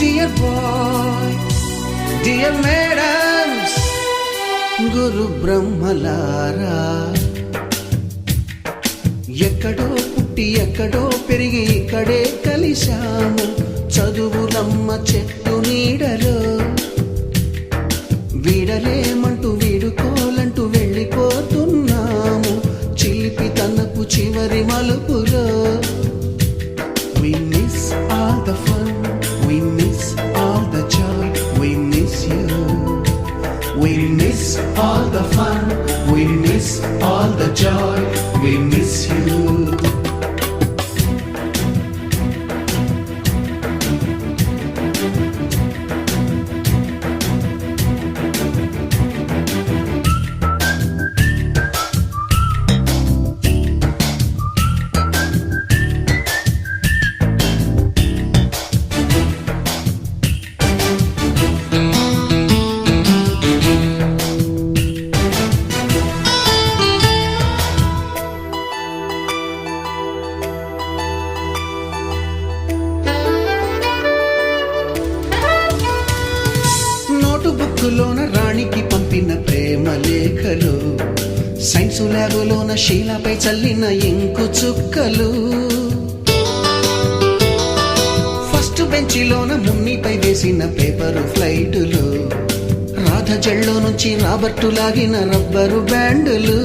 Dear bye, dear madams, గురు బ్రహ్మలారా, ఎక్కడో పుట్టి ఎక్కడో పెరిగి ఇక్కడే కలిశాము చదువులమ్మ చెట్టు నీడలో. వీడలేమంటూ వీడుకోలంటూ వెళ్ళిపోతున్నాము చిలిపి తనపు చివరి మలుపులో. We miss all the fun, we miss all the joy, we miss you. We miss all the fun, we miss all the joy, we miss you. బుక్కులోన రాణికి పంపిన ప్రేమ లేఖలు, సైన్సు ల్యాబులోన శీలపై చల్లిన ఇంకు చుక్కలు, ఫస్ట్ బెంచిలోన మున్నిపై వేసిన పేపరు ఫ్లైటులు, రాధ జల్లో నుంచి రాబర్టు లాగిన rubber బ్యాండులు,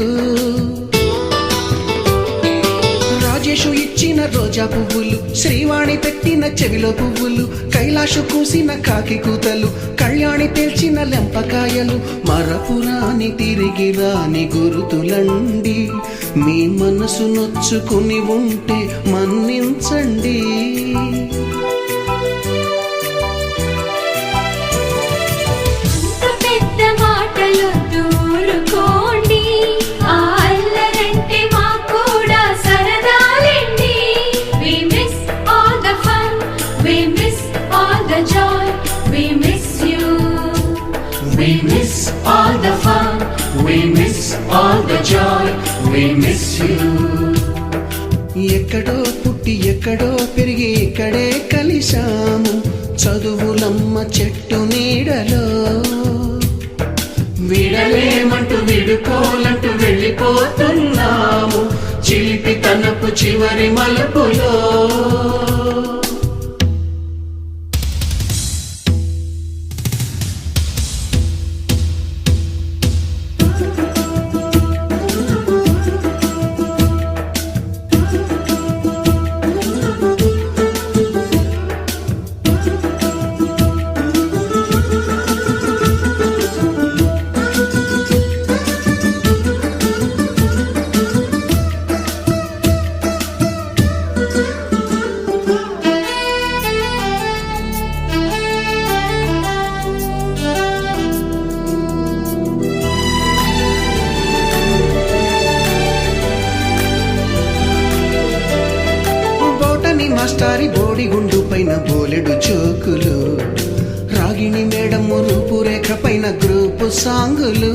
Rajesh ఇచ్చిన రోజా పువ్వులు, శ్రీవాణి పెట్టిన చెవిలో పువ్వులు, కైలాషు కూసిన కాకి కూతలు, కళ్యాణి పేల్చిన లెంపకాయలు, మరపురాని తిరిగి రాని గురుతులండి. మీ మనసు నొచ్చుకుని ఉంటే మన్నించండి. We miss all the fun, we miss all the joy, we miss you. ఎక్కడో పుట్టి ఎక్కడో పెరిగి ఇక్కడే కలిశాము చదువులమ్మ చెట్టు నీడలో. వీడలేమంటూ వీడుకోలంటూ వెళ్ళిపోతున్నాము చిలిపి తనపు చివరి మలుపులో. మాస్టారి బోడిగుండు పైన బోలెడు చోకులు, రాగిణి మేడము రూపురేఖ పైన గ్రూపు సాంగులు.